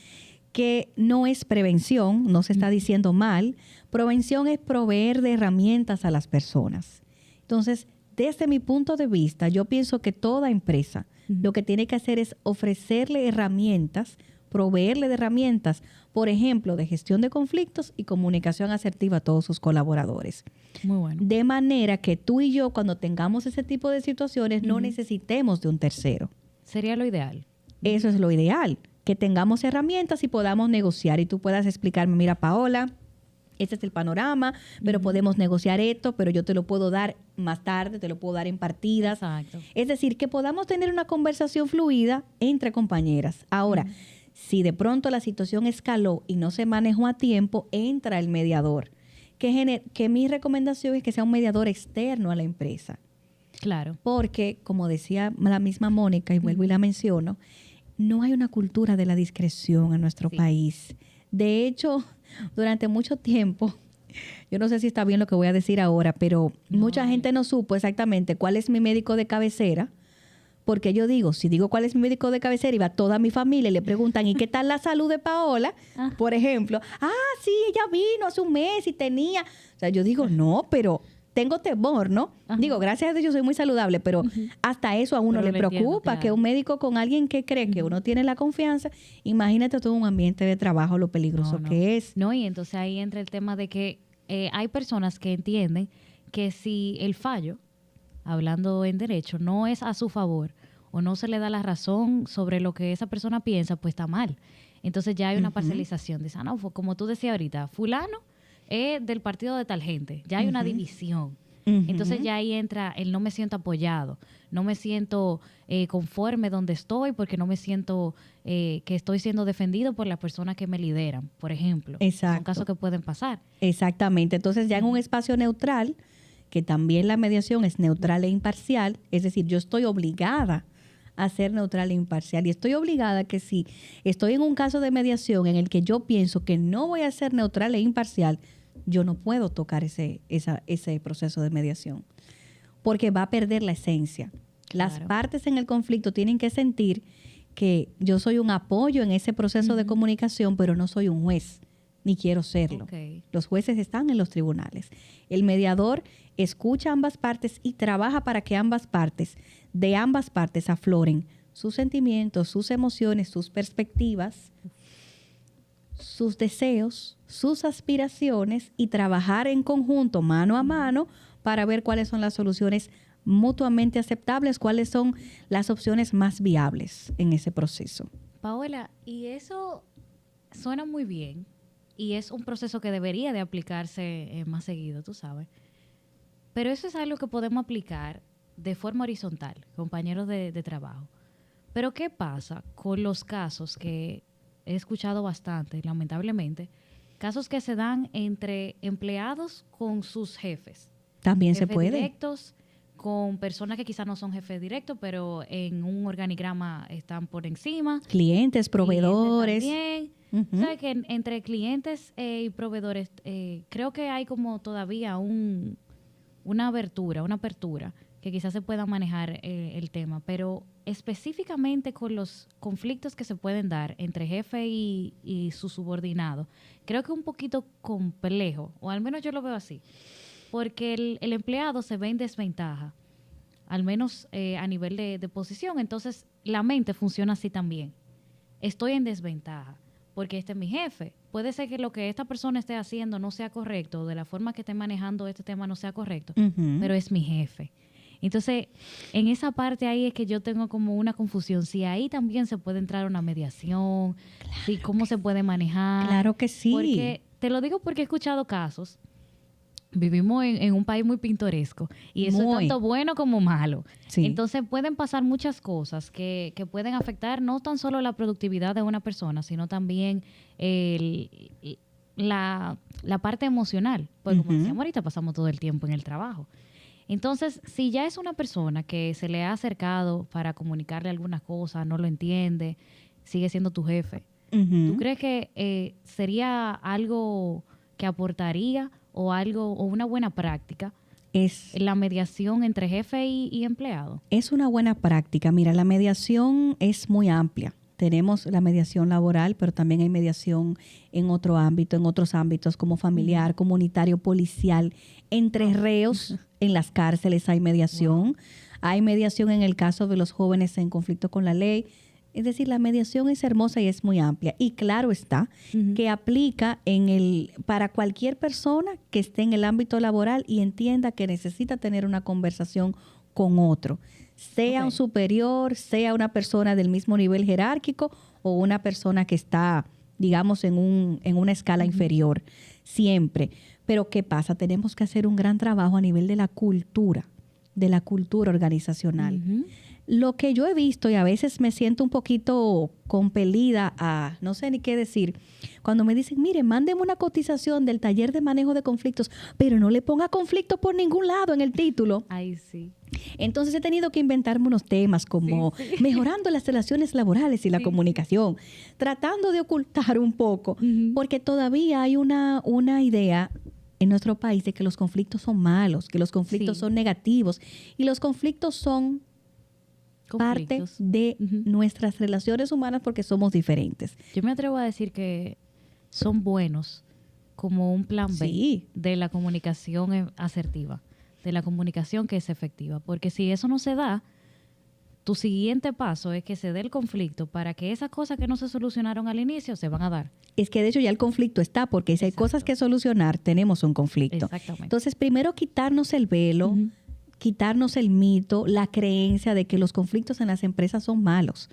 que no es prevención, no se está diciendo mal. Prevención es proveer de herramientas a las personas. Entonces, desde mi punto de vista, yo pienso que toda empresa lo que tiene que hacer es ofrecerle herramientas, proveerle de herramientas, por ejemplo, de gestión de conflictos y comunicación asertiva a todos sus colaboradores. Muy bueno. De manera que tú y yo, cuando tengamos ese tipo de situaciones, no necesitemos de un tercero. Sería lo ideal. Eso es lo ideal. Que tengamos herramientas y podamos negociar y tú puedas explicarme, mira, Paola, este es el panorama, pero podemos negociar esto, pero yo te lo puedo dar más tarde, te lo puedo dar en partidas. Exacto. Es decir, que podamos tener una conversación fluida entre compañeras. Ahora, si de pronto la situación escaló y no se manejó a tiempo, entra el mediador. Que mi recomendación es que sea un mediador externo a la empresa. Claro. Porque, como decía la misma Mónica, y vuelvo y la menciono, no hay una cultura de la discreción en nuestro país. De hecho, durante mucho tiempo, yo no sé si está bien lo que voy a decir ahora, pero mucha gente no supo exactamente cuál es mi médico de cabecera, porque yo digo, si digo cuál es mi médico de cabecera y va toda mi familia y le preguntan, ¿y qué tal la salud de Paola? Por ejemplo, sí, ella vino hace un mes y tenía... O sea, yo digo, no, pero tengo temor, ¿no? Ajá. Digo, gracias a Dios yo soy muy saludable, pero hasta eso a uno Pero le lo entiendo, preocupa, claro. que un médico con alguien que cree que uno tiene la confianza, imagínate todo un ambiente de trabajo, lo peligroso que es. No, y entonces ahí entra el tema de que hay personas que entienden que si el fallo, hablando en derecho, no es a su favor o no se le da la razón sobre lo que esa persona piensa, pues está mal. Entonces ya hay una parcialización. Dice, no, como tú decías ahorita, fulano es del partido de tal gente. Ya hay una división. Entonces ya ahí entra el no me siento apoyado, no me siento conforme donde estoy porque no me siento que estoy siendo defendido por las personas que me lideran, por ejemplo. Exacto. Son casos que pueden pasar. Exactamente. Entonces ya en un espacio neutral, que también la mediación es neutral e imparcial, es decir, yo estoy obligada a ser neutral e imparcial y estoy obligada que si estoy en un caso de mediación en el que yo pienso que no voy a ser neutral e imparcial, yo no puedo tocar ese proceso de mediación porque va a perder la esencia. Las Claro. partes en el conflicto tienen que sentir que yo soy un apoyo en ese proceso de comunicación, pero no soy un juez, ni quiero serlo. Ok. Los jueces están en los tribunales. El mediador escucha a ambas partes y trabaja para que de ambas partes afloren sus sentimientos, sus emociones, sus perspectivas, sus deseos, sus aspiraciones y trabajar en conjunto, mano a mano, para ver cuáles son las soluciones mutuamente aceptables, cuáles son las opciones más viables en ese proceso. Paola, y eso suena muy bien y es un proceso que debería de aplicarse más seguido, tú sabes. Pero eso es algo que podemos aplicar de forma horizontal, compañeros de trabajo. Pero ¿qué pasa con los casos que he escuchado bastante, lamentablemente, casos que se dan entre empleados con sus jefes? También se Jefes puede. directos con personas que quizás no son jefes directos, pero en un organigrama están por encima. Clientes, proveedores. Clientes también. Ujú. ¿Sabes que entre clientes y proveedores creo que hay como todavía una apertura que quizás se pueda manejar el tema, pero específicamente con los conflictos que se pueden dar entre jefe y su subordinado, creo que es un poquito complejo, o al menos yo lo veo así, porque el empleado se ve en desventaja, al menos a nivel de posición, entonces la mente funciona así también. Estoy en desventaja porque este es mi jefe. Puede ser que lo que esta persona esté haciendo no sea correcto, de la forma que esté manejando este tema no sea correcto, pero es mi jefe. Entonces, en esa parte ahí es que yo tengo como una confusión. Si ahí también se puede entrar una mediación, si cómo se puede manejar. Claro que sí. Porque, te lo digo porque he escuchado casos. Vivimos en un país muy pintoresco y eso Muy. es tanto bueno como malo. Sí. Entonces pueden pasar muchas cosas que pueden afectar no tan solo la productividad de una persona, sino también la parte emocional. Porque como decíamos ahorita, pasamos todo el tiempo en el trabajo. Entonces, si ya es una persona que se le ha acercado para comunicarle alguna cosa, no lo entiende, sigue siendo tu jefe, ¿tú crees que sería algo que aportaría o una buena práctica la mediación entre jefe y empleado? Es una buena práctica. Mira, la mediación es muy amplia. Tenemos la mediación laboral, pero también hay mediación en otro ámbito, en otros ámbitos como familiar, comunitario, policial. Entre reos en las cárceles hay mediación. Hay mediación en el caso de los jóvenes en conflicto con la ley. Es decir, la mediación es hermosa y es muy amplia. Y claro está que aplica para cualquier persona que esté en el ámbito laboral y entienda que necesita tener una conversación con otro. Sea un superior, sea una persona del mismo nivel jerárquico o una persona que está, digamos, en una escala inferior. Siempre. Pero ¿qué pasa? Tenemos que hacer un gran trabajo a nivel de la cultura organizacional. Lo que yo he visto, y a veces me siento un poquito compelida a, no sé ni qué decir, cuando me dicen, mire, mándeme una cotización del taller de manejo de conflictos, pero no le ponga conflicto por ningún lado en el título. Ay, sí. Entonces he tenido que inventarme unos temas como mejorando las relaciones laborales y la comunicación, tratando de ocultar un poco, porque todavía hay una idea en nuestro país de que los conflictos son malos, que los conflictos son negativos, y los conflictos son parte de nuestras relaciones humanas porque somos diferentes. Yo me atrevo a decir que son buenos como un plan B de la comunicación asertiva. de la comunicación que es efectiva. Porque si eso no se da, tu siguiente paso es que se dé el conflicto para que esas cosas que no se solucionaron al inicio se van a dar. Es que de hecho ya el conflicto está, porque si hay cosas que solucionar, tenemos un conflicto. Exactamente. Entonces, primero quitarnos el velo, quitarnos el mito, la creencia de que los conflictos en las empresas son malos.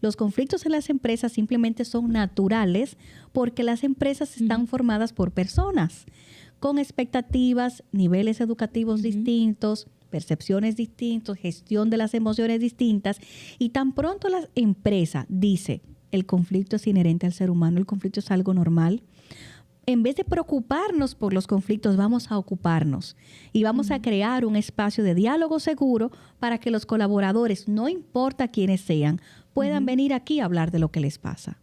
Los conflictos en las empresas simplemente son naturales porque las empresas están formadas por personas con expectativas, niveles educativos distintos, percepciones distintas, gestión de las emociones distintas. Y tan pronto la empresa dice, el conflicto es inherente al ser humano, el conflicto es algo normal, en vez de preocuparnos por los conflictos, vamos a ocuparnos y vamos a crear un espacio de diálogo seguro para que los colaboradores, no importa quiénes sean, puedan venir aquí a hablar de lo que les pasa.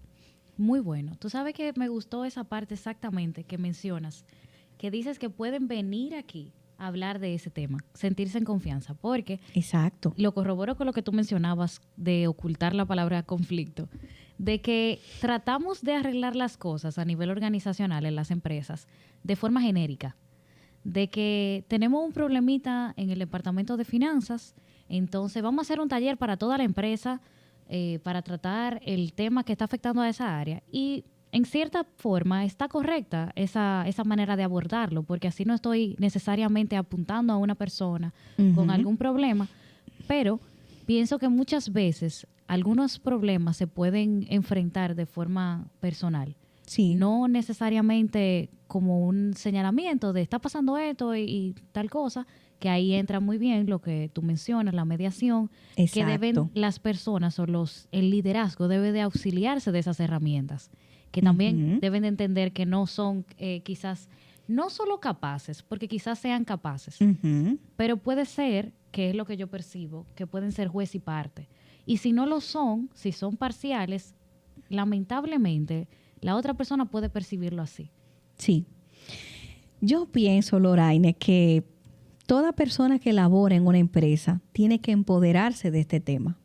Muy bueno. Tú sabes que me gustó esa parte exactamente que mencionas, que dices que pueden venir aquí a hablar de ese tema, sentirse en confianza, porque exacto, lo corroboro con lo que tú mencionabas de ocultar la palabra conflicto, de que tratamos de arreglar las cosas a nivel organizacional en las empresas de forma genérica, de que tenemos un problemita en el departamento de finanzas, entonces vamos a hacer un taller para toda la empresa para tratar el tema que está afectando a esa área. Y en cierta forma está correcta esa manera de abordarlo, porque así no estoy necesariamente apuntando a una persona con algún problema, pero pienso que muchas veces algunos problemas se pueden enfrentar de forma personal. Sí. No necesariamente como un señalamiento de está pasando esto y tal cosa, que ahí entra muy bien lo que tú mencionas, la mediación, exacto, que deben las personas o el liderazgo debe de auxiliarse de esas herramientas, que también deben de entender que no son quizás, no solo capaces, porque quizás sean capaces, pero puede ser, que es lo que yo percibo, que pueden ser juez y parte. Y si no lo son, si son parciales, lamentablemente la otra persona puede percibirlo así. Sí. Yo pienso, Loraine, que toda persona que labora en una empresa tiene que empoderarse de este tema.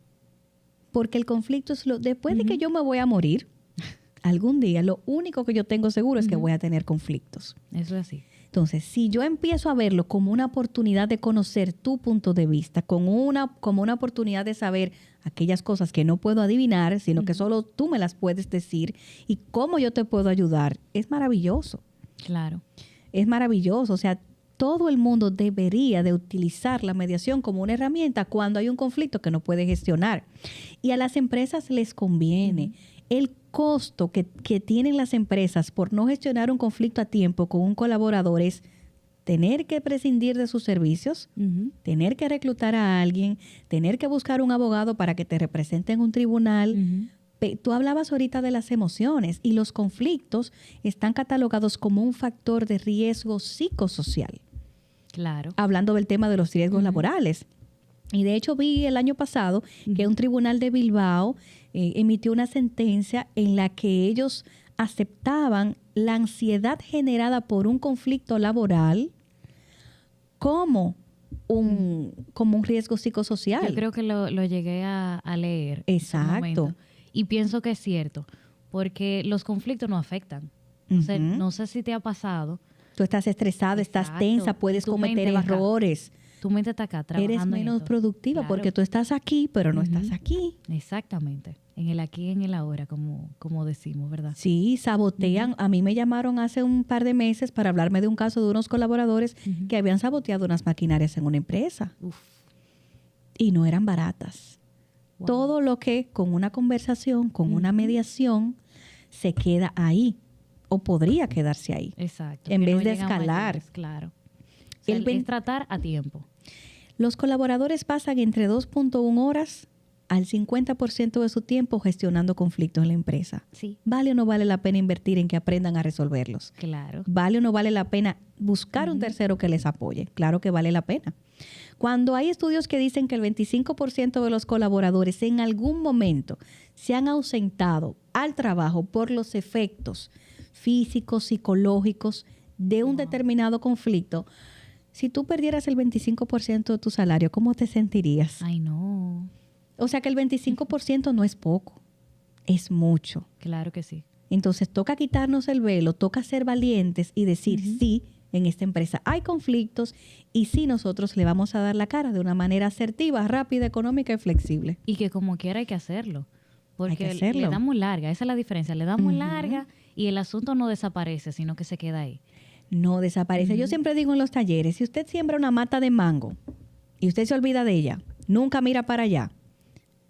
Porque el conflicto es después de que yo me voy a morir, algún día, lo único que yo tengo seguro es que voy a tener conflictos. Eso es así. Entonces, si yo empiezo a verlo como una oportunidad de conocer tu punto de vista, como una oportunidad de saber aquellas cosas que no puedo adivinar, sino que solo tú me las puedes decir y cómo yo te puedo ayudar, es maravilloso. Claro. Es maravilloso. O sea, todo el mundo debería de utilizar la mediación como una herramienta cuando hay un conflicto que no puede gestionar. Y a las empresas les conviene. El costo que tienen las empresas por no gestionar un conflicto a tiempo con un colaborador es tener que prescindir de sus servicios, tener que reclutar a alguien, tener que buscar un abogado para que te represente en un tribunal. Tú hablabas ahorita de las emociones y los conflictos están catalogados como un factor de riesgo psicosocial. Claro. Hablando del tema de los riesgos laborales. Y de hecho vi el año pasado que un tribunal de Bilbao emitió una sentencia en la que ellos aceptaban la ansiedad generada por un conflicto laboral como un riesgo psicosocial. Yo creo que lo llegué a leer. Exacto. Y pienso que es cierto, porque los conflictos no afectan. O sea, no sé si te ha pasado. Tú estás estresado, estás tensa, puedes cometer errores. Tu mente está acá trabajando. Eres menos productiva, claro, porque tú estás aquí, pero no estás aquí. Exactamente. En el aquí y en el ahora, como decimos, ¿verdad? Sí, sabotean. A mí me llamaron hace un par de meses para hablarme de un caso de unos colaboradores que habían saboteado unas maquinarias en una empresa. Y no eran baratas. Wow. Todo lo que con una conversación, con una mediación, se queda ahí. O podría quedarse ahí. Exacto. En vez de escalar. Mayores, claro. O sea, es tratar a tiempo. Los colaboradores pasan entre 2.1 horas al 50% de su tiempo gestionando conflictos en la empresa. Sí. ¿Vale o no vale la pena invertir en que aprendan a resolverlos? Claro. ¿Vale o no vale la pena buscar un tercero que les apoye? Claro que vale la pena. Cuando hay estudios que dicen que el 25% de los colaboradores en algún momento se han ausentado al trabajo por los efectos físicos, psicológicos de un determinado conflicto, si tú perdieras el 25% de tu salario, ¿cómo te sentirías? Ay, no. O sea que el 25% no es poco, es mucho. Claro que sí. Entonces toca quitarnos el velo, toca ser valientes y decir, sí, en esta empresa hay conflictos y sí nosotros le vamos a dar la cara de una manera asertiva, rápida, económica y flexible. Y que como quiera hay que hacerlo. Hay que Porque hacerlo. le damos larga, esa es la diferencia. Le damos larga y el asunto no desaparece, sino que se queda ahí. No desaparece. Yo siempre digo en los talleres, si usted siembra una mata de mango y usted se olvida de ella, nunca mira para allá,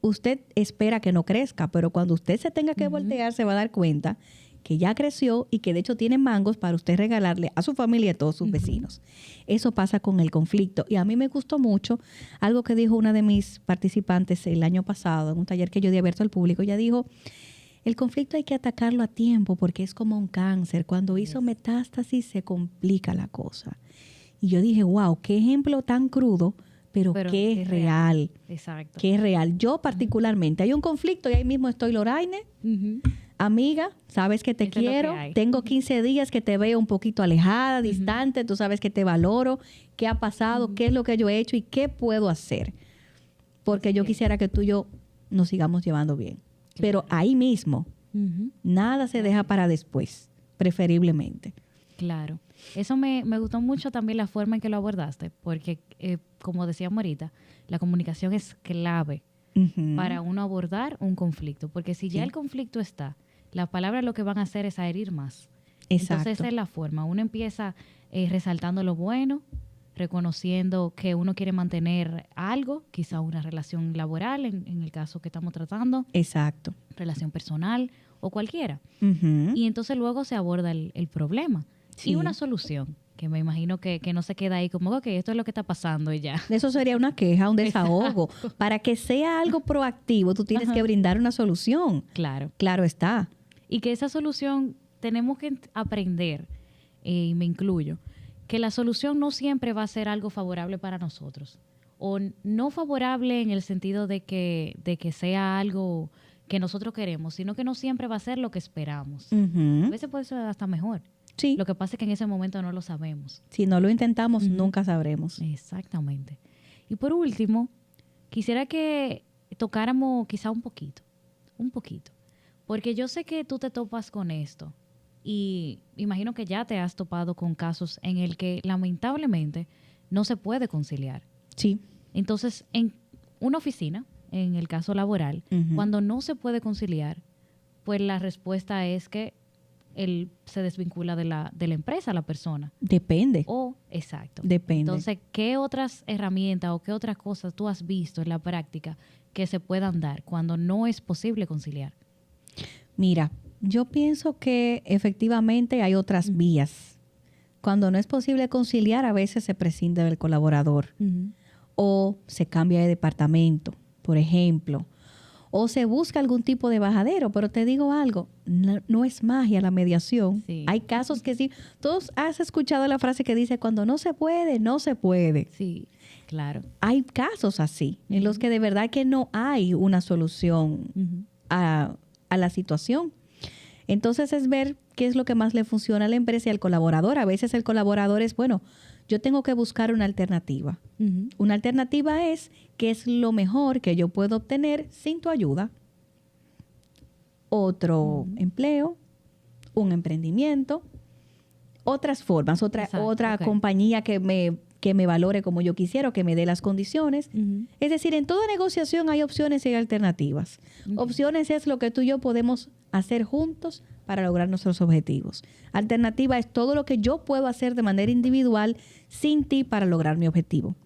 usted espera que no crezca, pero cuando usted se tenga que voltear se va a dar cuenta que ya creció y que de hecho tiene mangos para usted regalarle a su familia y a todos sus vecinos. Eso pasa con el conflicto. Y a mí me gustó mucho algo que dijo una de mis participantes el año pasado en un taller que yo di abierto al público. Ella dijo, el conflicto hay que atacarlo a tiempo porque es como un cáncer. Cuando hizo metástasis se complica la cosa. Y yo dije, wow, qué ejemplo tan crudo, pero qué real. Exacto. Qué real. Yo particularmente, hay un conflicto y ahí mismo estoy, Loraine. Amiga, sabes que te quiero, tengo 15 días que te veo un poquito alejada, distante, tú sabes que te valoro, qué ha pasado, qué es lo que yo he hecho y qué puedo hacer. Porque yo quisiera que tú y yo nos sigamos llevando bien. Claro. Pero ahí mismo, nada se deja para después, preferiblemente. Claro. Eso me gustó mucho también la forma en que lo abordaste, porque como decíamos ahorita, la comunicación es clave para uno abordar un conflicto, porque si ya el conflicto está, las palabras lo que van a hacer es a herir más. Exacto. Entonces esa es la forma. Uno empieza resaltando lo bueno, reconociendo que uno quiere mantener algo, quizá una relación laboral, en el caso que estamos tratando. Exacto. Relación personal o cualquiera. Y entonces luego se aborda el problema. Sí. Y una solución, que me imagino que no se queda ahí como, ok, esto es lo que está pasando y ya. Eso sería una queja, un desahogo. Exacto. Para que sea algo proactivo, tú tienes que brindar una solución. Claro. Claro está. Y que esa solución tenemos que aprender, y me incluyo, que la solución no siempre va a ser algo favorable para nosotros. O no favorable en el sentido de que sea algo que nosotros queremos, sino que no siempre va a ser lo que esperamos. A veces puede ser hasta mejor. Sí. Lo que pasa es que en ese momento no lo sabemos. Si no lo intentamos, nunca sabremos. Exactamente. Y por último, quisiera que tocáramos quizá un poquito. Porque yo sé que tú te topas con esto y imagino que ya te has topado con casos en el que lamentablemente no se puede conciliar. Sí. Entonces, en una oficina, en el caso laboral, cuando no se puede conciliar, pues la respuesta es que él se desvincula de la empresa, la persona. Depende. Exacto. Depende. Entonces, ¿qué otras herramientas o qué otras cosas tú has visto en la práctica que se puedan dar cuando no es posible conciliar? Mira, yo pienso que efectivamente hay otras vías. Cuando no es posible conciliar, a veces se prescinde del colaborador o se cambia de departamento, por ejemplo, o se busca algún tipo de bajadero. Pero te digo algo, no es magia la mediación. Sí. Hay casos que sí. Todos has escuchado la frase que dice, cuando no se puede, no se puede. Sí, claro. Hay casos así, en los que de verdad que no hay una solución a la situación. Entonces es ver qué es lo que más le funciona a la empresa y al colaborador. A veces el colaborador es, bueno, yo tengo que buscar una alternativa. Una alternativa es qué es lo mejor que yo puedo obtener sin tu ayuda. Otro empleo, un emprendimiento, otras formas, otra compañía que me valore como yo quisiera o que me dé las condiciones. Es decir, en toda negociación hay opciones y hay alternativas. Opciones es lo que tú y yo podemos hacer juntos para lograr nuestros objetivos. Alternativa es todo lo que yo puedo hacer de manera individual sin ti para lograr mi objetivo.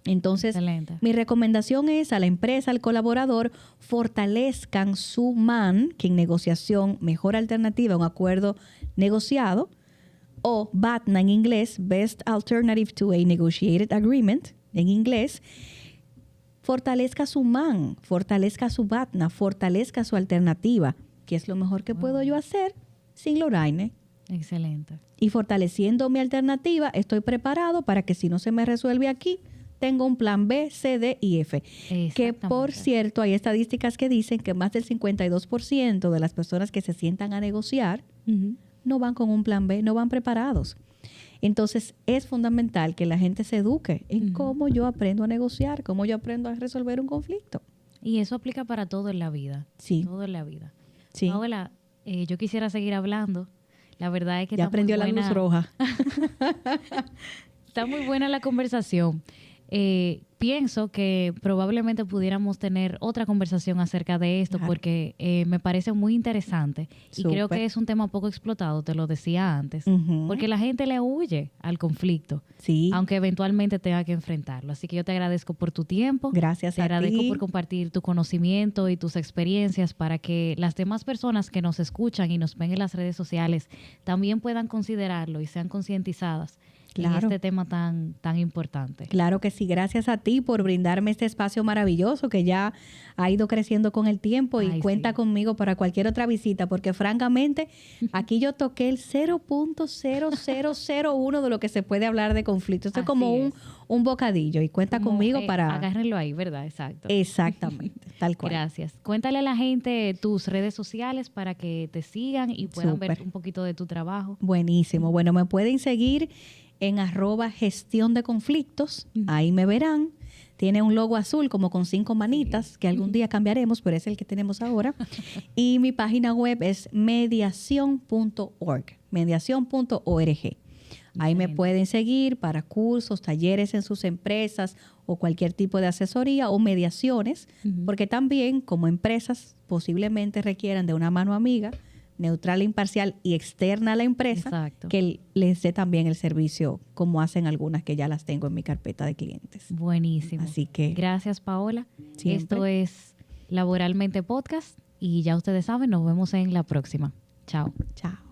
Entonces, excelente. Mi recomendación es a la empresa, al colaborador, fortalezcan su MAN, que en negociación, mejor alternativa, un acuerdo negociado, o BATNA en inglés, Best Alternative to a Negotiated Agreement, en inglés. Fortalezca su MAN, fortalezca su BATNA, fortalezca su alternativa. ¿Qué es lo mejor que puedo yo hacer sin Loraine? Excelente. Y fortaleciendo mi alternativa, estoy preparado para que si no se me resuelve aquí, tengo un plan B, C, D y F. Que, por cierto, hay estadísticas que dicen que más del 52% de las personas que se sientan a negociar no van con un plan B, no van preparados. Entonces, es fundamental que la gente se eduque en cómo yo aprendo a negociar, cómo yo aprendo a resolver un conflicto. Y eso aplica para todo en la vida. Sí. Todo en la vida. Sí. Paola, yo quisiera seguir hablando. La verdad es que ya prendió la luz roja. Está muy buena la conversación. Pienso que probablemente pudiéramos tener otra conversación acerca de esto, Claro. porque me parece muy interesante y creo Súper. que es un tema poco explotado, te lo decía antes, Ujú. porque la gente le huye al conflicto, Sí. aunque eventualmente tenga que enfrentarlo. Así que yo te agradezco por tu tiempo. Gracias Te a agradezco ti. por compartir tu conocimiento y tus experiencias para que las demás personas que nos escuchan y nos ven en las redes sociales también puedan considerarlo y sean concientizadas en Claro. este tema tan importante. Claro que sí, gracias a ti por brindarme este espacio maravilloso que ya ha ido creciendo con el tiempo y Ay, cuenta sí. conmigo para cualquier otra visita, porque francamente aquí yo toqué el 0.0001 de lo que se puede hablar de conflicto. Esto es Así como es. un bocadillo y cuenta Como, conmigo para... agárrenlo ahí, ¿verdad? Exacto. Exactamente, tal cual. Gracias. Cuéntale a la gente tus redes sociales para que te sigan y puedan ver Súper. un poquito de tu trabajo. Buenísimo. Bueno, me pueden seguir en @gestión de conflictos. Ahí me verán. Tiene un logo azul como con 5 manitas, que algún día cambiaremos, pero es el que tenemos ahora. Y mi página web es mediación.org. Mediación.org. Ahí me Excelente. pueden seguir para cursos, talleres en sus empresas o cualquier tipo de asesoría o mediaciones, porque también como empresas posiblemente requieran de una mano amiga, neutral, imparcial y externa a la empresa, Exacto. que les dé también el servicio como hacen algunas que ya las tengo en mi carpeta de clientes. Buenísimo. Así que- Gracias, Paola. Siempre. Esto es Laboralmente Podcast y ya ustedes saben, nos vemos en la próxima. Chao. Chao.